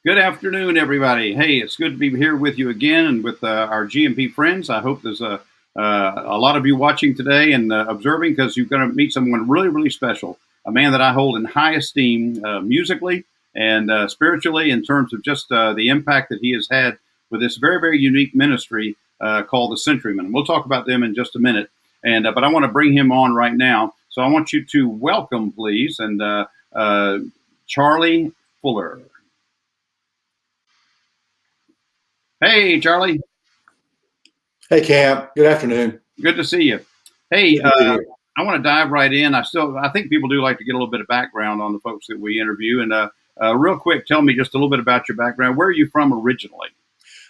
Good afternoon, everybody. Hey, it's good to be here with you again and with our GMP friends. I hope there's a lot of you watching today and observing because you're going to meet someone really, really special. A man that I hold in high esteem musically and spiritually in terms of just the impact that he has had with this very, very unique ministry called the CenturyMen. And we'll talk about them in just a minute. But I want to bring him on right now. So I want you to welcome, please, and Charlie Fuller. Hey, Charlie. Hey, Cam. Good afternoon. Good to see you. Hey, Good to be here. I want to dive right in. I think people do like to get a little bit of background on the folks that we interview. And real quick, tell me just a little bit about your background. Where are you from originally?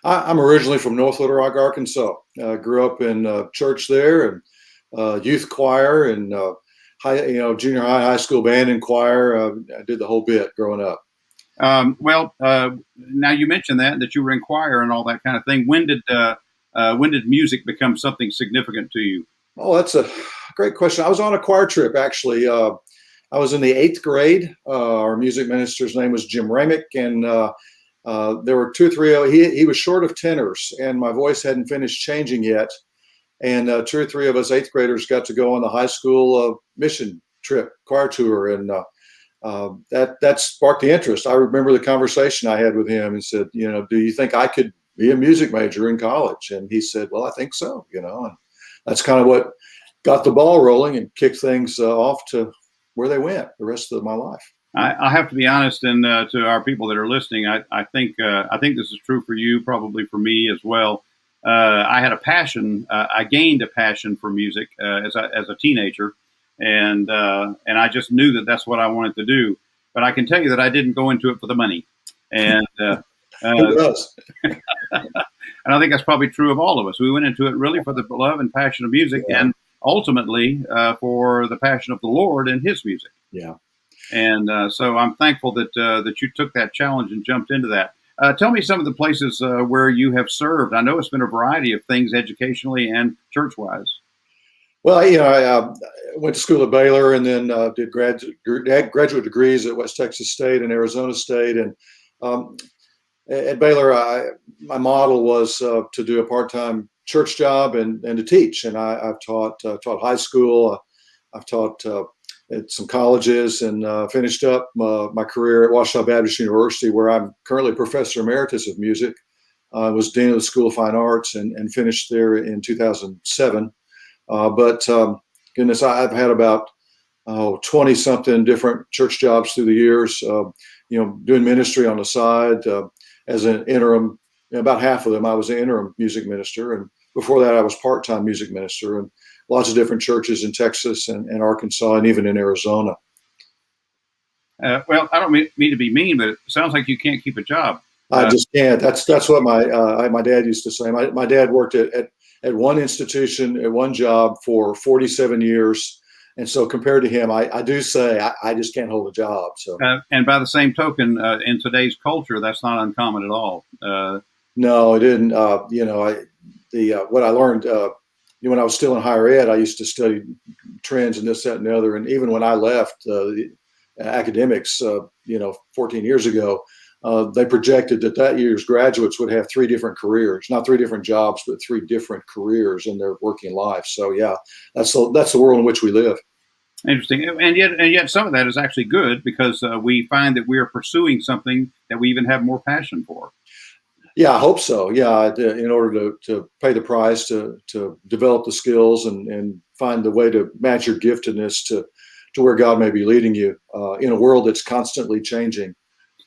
I'm originally from North Little Rock, Arkansas. Grew up in church there and youth choir and junior high, high school band and choir. I did the whole bit growing up. Now you mentioned that you were in choir and all that kind of thing. When did music become something significant to you? Oh, that's a great question. I was on a choir trip, actually. I was in the 8th grade. Our music minister's name was Jim Ramick, and there were 2 or 3. He was short of tenors, and my voice hadn't finished changing yet. And 2 or 3 of us 8th graders got to go on the high school mission trip, choir tour, and that sparked the interest. I remember the conversation I had with him and said, do you think I could be a music major in college? And he said, well, I think so, and that's kind of what got the ball rolling and kicked things off to where they went the rest of my life. I have to be honest, and to our people that are listening, I think this is true for you, probably for me as well. I had a passion. I gained a passion for music as a teenager, and I just knew that that's what I wanted to do. But I can tell you that I didn't go into it for the money, and Who does? and I think that's probably true of all of us. We went into it really for the love and passion of music, and ultimately for the passion of the Lord and His music. Yeah. And so I'm thankful that you took that challenge and jumped into that. Tell me some of the places where you have served. I know it's been a variety of things educationally and church-wise. Well, I went to school at Baylor and then did graduate degrees at West Texas State and Arizona State. And at Baylor, my model was to do a part-time church job and to teach. And I've taught high school. I've taught at some colleges and finished up my career at Ouachita Baptist University, where I'm currently professor emeritus of music. I was dean of the School of Fine Arts and finished there in 2007. Goodness, I've had about 20 something different church jobs through the years, doing ministry on the side as an interim. About half of them, I was an interim music minister. And before that, I was part-time music minister and lots of different churches in Texas and Arkansas and even in Arizona. Well, I don't mean to be mean, but it sounds like you can't keep a job. I just can't. That's what my dad used to say. My dad worked at one institution, at one job for 47 years. And so compared to him, I do say I just can't hold a job. So and by the same token, in today's culture, that's not uncommon at all. No, it didn't. What I learned when I was still in higher ed, I used to study trends and this, that, and the other. And even when I left the academics, 14 years ago, they projected that year's graduates would have 3 different careers, not 3 different jobs, but 3 different careers in their working life. So yeah, that's the world in which we live. Interesting, and yet some of that is actually good because we find that we are pursuing something that we even have more passion for. Yeah, I hope so. Yeah, in order to pay the price, to develop the skills and find the way to match your giftedness to where God may be leading you in a world that's constantly changing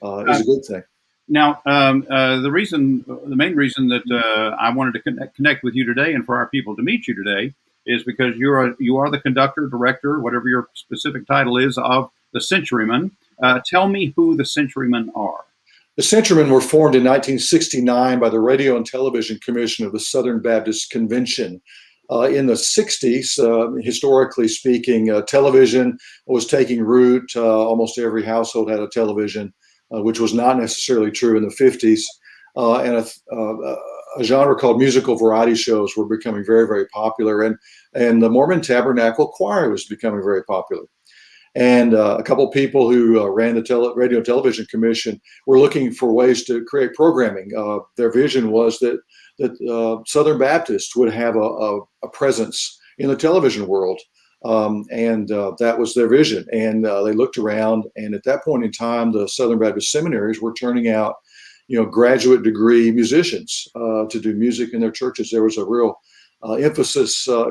is a good thing. Now, the main reason that I wanted to connect with you today and for our people to meet you today is because you are the conductor, director, whatever your specific title is, of the CenturyMen. Tell me who the CenturyMen are. The CenturyMen were formed in 1969 by the Radio and Television Commission of the Southern Baptist Convention. In the 60s, historically speaking, television was taking root. Almost every household had a television, which was not necessarily true in the 50s. And a genre called musical variety shows were becoming very, very popular. And the Mormon Tabernacle Choir was becoming very popular. And a couple of people who ran the Radio and Television Commission were looking for ways to create programming. Their vision was that Southern Baptists would have a presence in the television world. And that was their vision. And they looked around, and at that point in time, the Southern Baptist seminaries were turning out, graduate degree musicians to do music in their churches. There was a real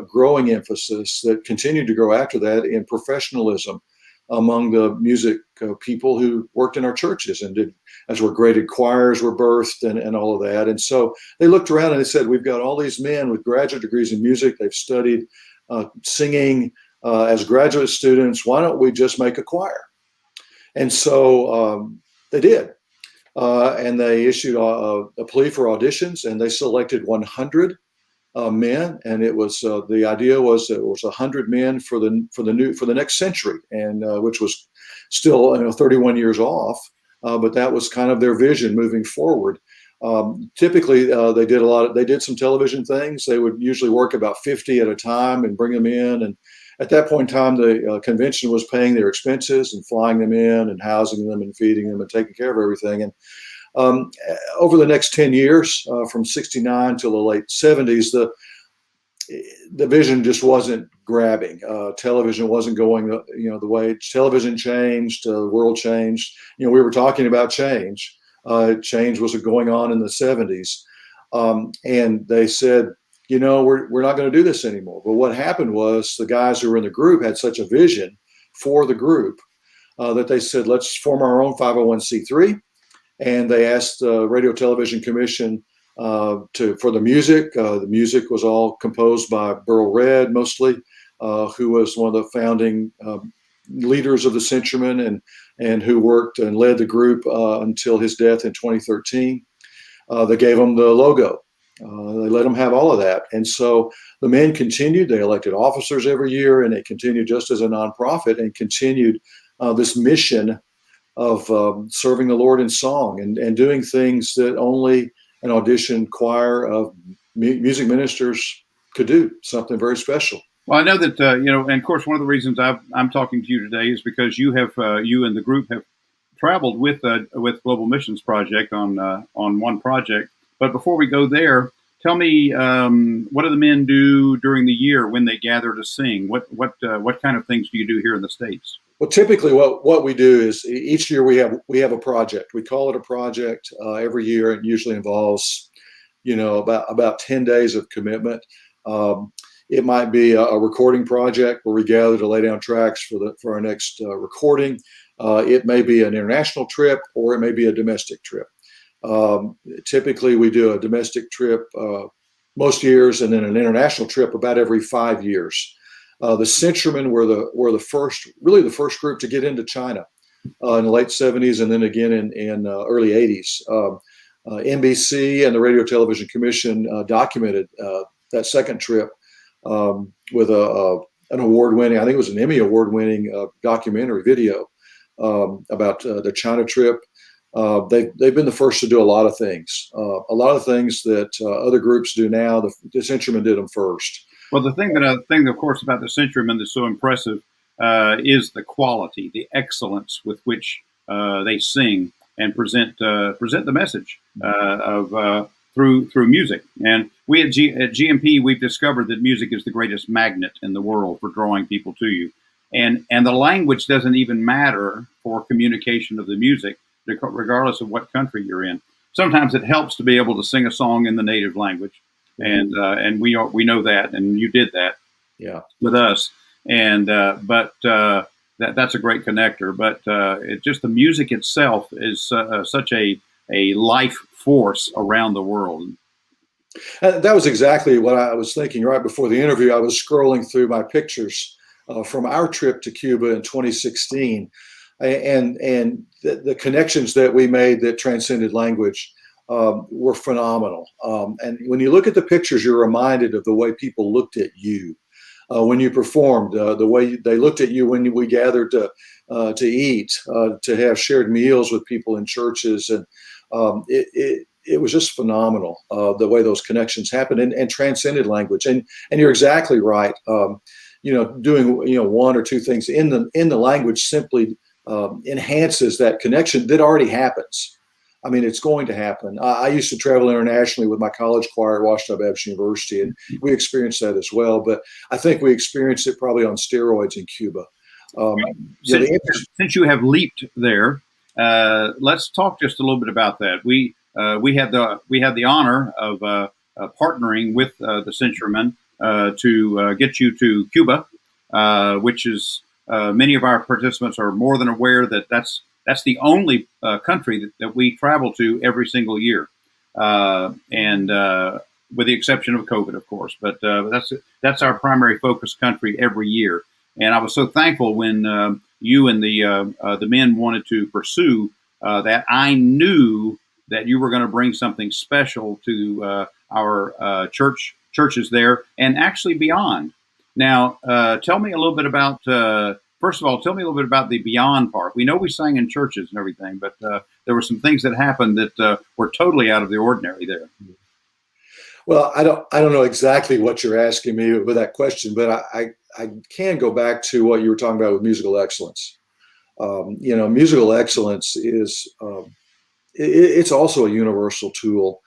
growing emphasis that continued to grow after that in professionalism among the music people who worked in our churches and as were graded choirs were birthed and all of that. And so they looked around and they said, we've got all these men with graduate degrees in music. They've studied singing as graduate students. Why don't we just make a choir? And so they did. And they issued a plea for auditions, and they selected 100 men, and it was the idea was that it was 100 men for the next century, and which was still 31 years off, but that was kind of their vision moving forward. Typically, they did some television things. They would usually work about 50 at a time and bring them in, and at that point in time, the convention was paying their expenses and flying them in and housing them and feeding them and taking care of everything. And over the next 10 years, from 69 till the late 70s, the vision just wasn't grabbing. Television wasn't going, the way television changed, the world changed. We were talking about change. Change was going on in the 70s. And they said, we're not going to do this anymore. But what happened was the guys who were in the group had such a vision for the group that they said, let's form our own 501c3. And they asked the Radio Television Commission for the music. The music was all composed by Burl Red, mostly, who was one of the founding leaders of the CenturyMen and who worked and led the group until his death in 2013. They gave him the logo. They let them have all of that. And so the men continued. They elected officers every year, and it continued just as a nonprofit and continued this mission of serving the Lord in song and doing things that only an auditioned choir of music ministers could do, something very special. Well, I know that, and of course, one of the reasons I'm talking to you today is because you and the group have traveled with Global Missions Project on one project. But before we go there, tell me, what do the men do during the year when they gather to sing? What kind of things do you do here in the States? Well, typically what we do is each year we have a project. We call it a project every year. It usually involves, about 10 days of commitment. It might be a recording project where we gather to lay down tracks for our next recording. It may be an international trip, or it may be a domestic trip. Typically, we do a domestic trip most years, and then an international trip about every 5 years. The CenturyMen were the first group to get into China in the late 70s, and then again in early 80s. NBC and the Radio Television Commission documented that second trip with an award-winning, I think it was an Emmy award-winning documentary video about the China trip. They've been the first to do a lot of things that other groups do now. The CenturyMen did them first. Well, the thing, of course, about the CenturyMen that's so impressive is the quality, the excellence with which they sing and present the message through music. And we at GMP, we've discovered that music is the greatest magnet in the world for drawing people to you. And the language doesn't even matter for communication of the music, regardless of what country you're in. Sometimes it helps to be able to sing a song in the native language. And we know that, and you did that, with us, and but that's a great connector. But it just the music itself is such a life force around the world. That was exactly what I was thinking right before the interview. I was scrolling through my pictures from our trip to Cuba in 2016, and the connections that we made that transcended language were phenomenal. And when you look at the pictures, you're reminded of the way people looked at you when you performed, the way they looked at you when we gathered to eat, to have shared meals with people in churches. And it was just phenomenal, the way those connections happened and transcended language. And you're exactly right. doing one or two things in the language simply enhances that connection that already happens. I mean, it's going to happen. I used to travel internationally with my college choir at Washington Baptist University, and we experienced that as well. But I think we experienced it probably on steroids in Cuba. Since you have leaped there, let's talk just a little bit about that. We had the honor of partnering with the CenturyMen to get you to Cuba, which is many of our participants are more than aware that that's the only country that we travel to every single year, and with the exception of COVID, of course. But that's our primary focus country every year. And I was so thankful when you and the men wanted to pursue that. I knew that you were going to bring something special to our churches there, and actually beyond. Now, tell me a little bit about. First of all, tell me a little bit about the beyond part. We know we sang in churches and everything, but there were some things that happened that were totally out of the ordinary there. Well, I don't know exactly what you're asking me with that question, but I can go back to what you were talking about with musical excellence. Musical excellence is it's also a universal tool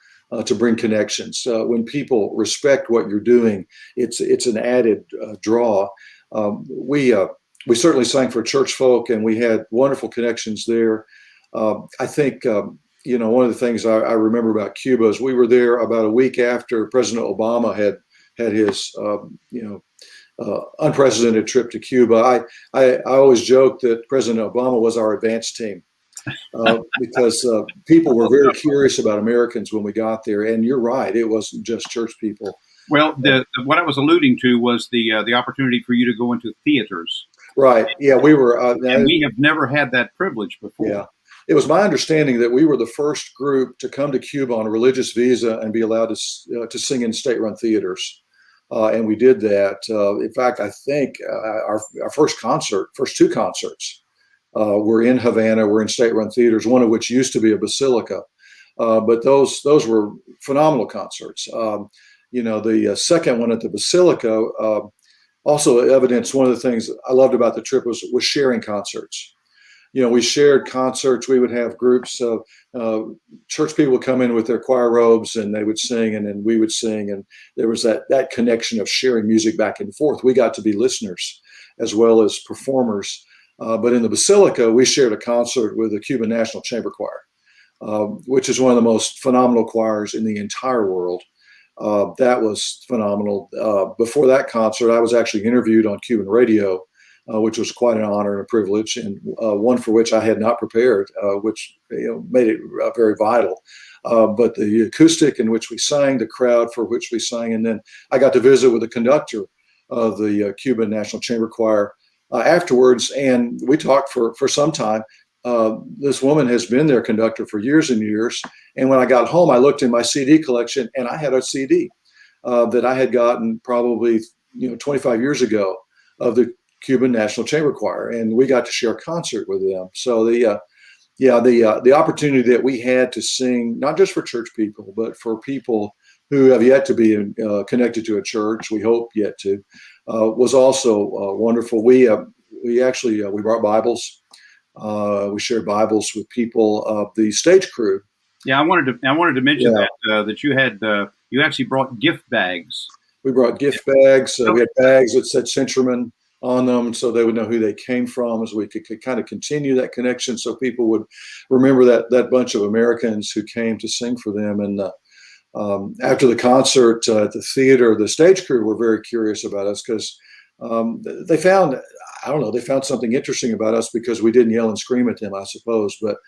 to bring connections. When people respect what you're doing, it's an added draw. We certainly sang for church folk, and we had wonderful connections there. I think one of the things I remember about Cuba is we were there about a week after President Obama had his unprecedented trip to Cuba. I always joke that President Obama was our advance team because people were very curious about Americans when we got there. And you're right, it wasn't just church people. Well, what I was alluding to was the opportunity for you to go into theaters. Right. Yeah, we were. And we have never had that privilege before. Yeah. It was my understanding that we were the first group to come to Cuba on a religious visa and be allowed to sing in state-run theaters. And we did that. In fact, I think our first two concerts were in Havana, were in state-run theaters, one of which used to be a basilica. But those were phenomenal concerts. The second one at the basilica also evidenced one of the things I loved about the trip was sharing concerts. We shared concerts. We would have groups of church people would come in with their choir robes and they would sing, and then we would sing. And there was that connection of sharing music back and forth. We got to be listeners as well as performers. But in the Basilica, we shared a concert with the Cuban National Chamber Choir, which is one of the most phenomenal choirs in the entire world. That was phenomenal. Before that concert, I was actually interviewed on Cuban radio, which was quite an honor and a privilege, and one for which I had not prepared, which made it very vital. But the acoustic in which we sang, the crowd for which we sang, and then I got to visit with the conductor of the Cuban National Chamber Choir afterwards, and we talked for some time. This woman has been their conductor for years and years, and when I got home, I looked in my CD collection, and I had a CD that I had gotten probably 25 years ago of the Cuban National Chamber Choir, and we got to share a concert with them. So the opportunity that we had to sing, not just for church people, but for people who have yet to be connected to a church, we hope yet to, was also wonderful. We brought Bibles. We shared Bibles with people of the stage crew. Yeah, I wanted to mention that you had you actually brought gift bags. We brought gift bags. We had bags that said CenturyMen on them, so they would know who they came from, as we could kind of continue that connection, so people would remember that bunch of Americans who came to sing for them. And after the concert at the theater, the stage crew were very curious about us because they found something interesting about us because we didn't yell and scream at them, I suppose. But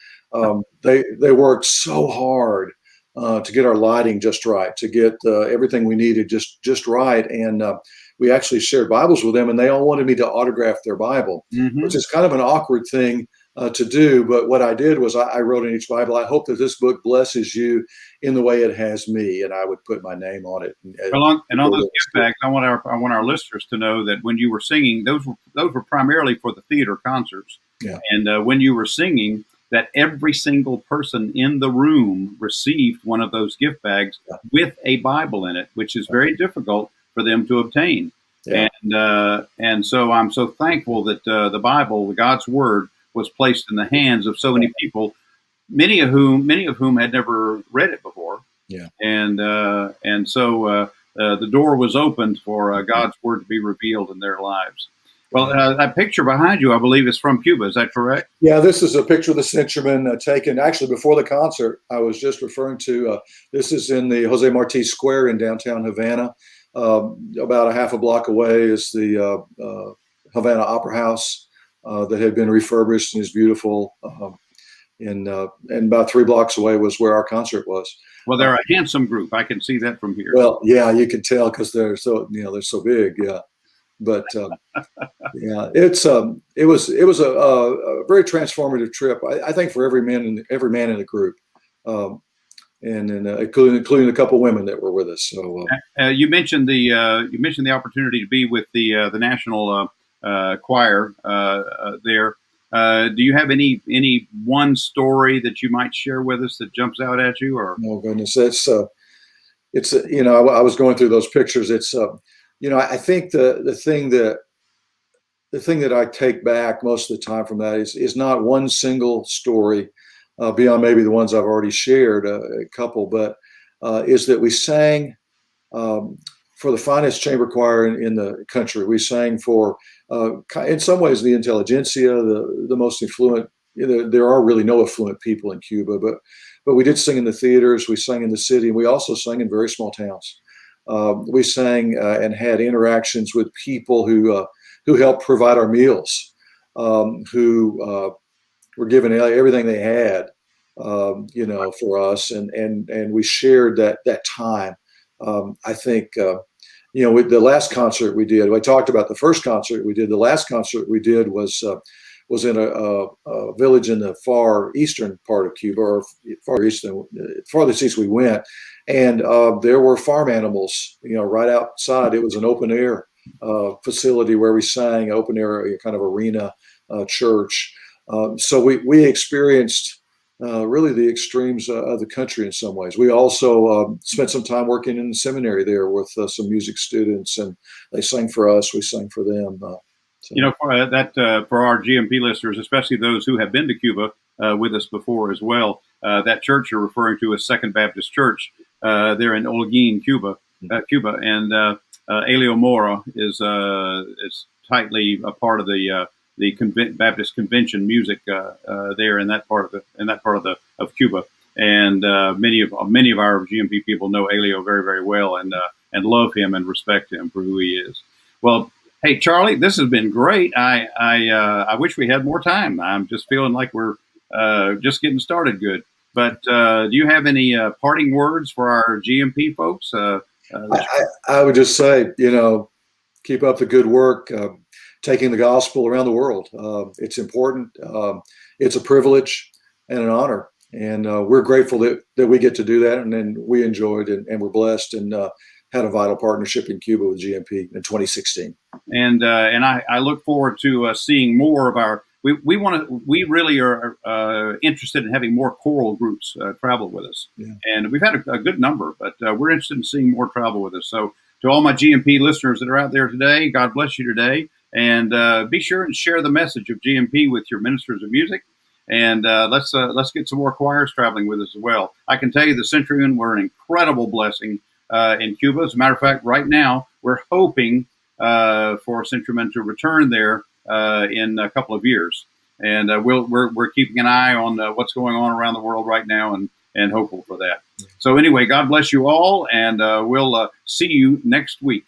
they worked so hard to get our lighting just right, to get everything we needed just right. And we actually shared Bibles with them, and they all wanted me to autograph their Bible, which is kind of an awkward thing to do. But what I did was I wrote in each Bible, I hope that this book blesses you in the way it has me, and I would put my name on it. And on those gift bags, I want our listeners to know that when you were singing, those were primarily for the theater concerts. Yeah. And when you were singing, that every single person in the room received one of those gift bags with a Bible in it, which is very difficult for them to obtain. Yeah. And so I'm so thankful that the Bible, God's Word, was placed in the hands of so many people, many of whom had never read it before, Yeah. and so the door was opened for God's Word to be revealed in their lives. Well, that picture behind you, I believe, is from Cuba. Is that correct? Yeah, this is a picture of the CenturyMen taken actually before the concert I was just referring to. This is in the Jose Marti Square in downtown Havana. About a half a block away is the Havana Opera House that had been refurbished and is beautiful. And about 3 blocks away was where our concert was. Well, they're a handsome group. I can see that from here. Well, yeah, you can tell because they're so big. Yeah, but yeah, it was a very transformative trip. I think for every man in the group, and including a couple women that were with us. So you mentioned the opportunity to be with the National Choir there. Do you have any one story that you might share with us that jumps out at you? Or oh goodness, it's I was going through those pictures. It's I think the thing that I take back most of the time from that is not one single story beyond maybe the ones I've already shared, a couple, but is that we sang for the finest chamber choir in the country. We sang for, in some ways, the intelligentsia, the most affluent. There are really no affluent people in Cuba, but we did sing in the theaters. We sang in the city, and we also sang in very small towns. We sang and had interactions with people who helped provide our meals, who were given everything they had, for us, and we shared that time. I think, with the last concert we did, I talked about the first concert we did. The last concert we did was in a village in the far eastern part of Cuba, or farthest east we went, and there were farm animals, right outside. It was an open air facility where we sang, open air kind of arena church. So we experienced really the extremes of the country in some ways. We also spent some time working in the seminary there with some music students, and they sang for us. We sang for them. For our GMP listeners, especially those who have been to Cuba with us before as well, that church you're referring to is Second Baptist Church there in Holguin, Cuba, and Elio Mora is tightly a part of the Baptist Convention music there in that part of Cuba, and many of our GMP people know Elio very, very well, and love him and respect him for who he is. Well, hey Charlie, this has been great. I wish we had more time. I'm just feeling like we're just getting started good. But do you have any parting words for our GMP folks? I would just say, keep up the good work. Taking the gospel around the world. It's important. It's a privilege and an honor. And we're grateful that we get to do that. And then we enjoyed and we're blessed and had a vital partnership in Cuba with GMP in 2016. And I look forward to seeing more of our, we really are interested in having more choral groups travel with us. Yeah. And we've had a good number, but we're interested in seeing more travel with us. So to all my GMP listeners that are out there today, God bless you today. And be sure and share the message of GMP with your ministers of music. And let's get some more choirs traveling with us as well. I can tell you the CenturyMen were an incredible blessing in Cuba. As a matter of fact, right now, we're hoping for CenturyMen to return there in a couple of years. And we're keeping an eye on what's going on around the world right now and hopeful for that. So anyway, God bless you all. And we'll see you next week.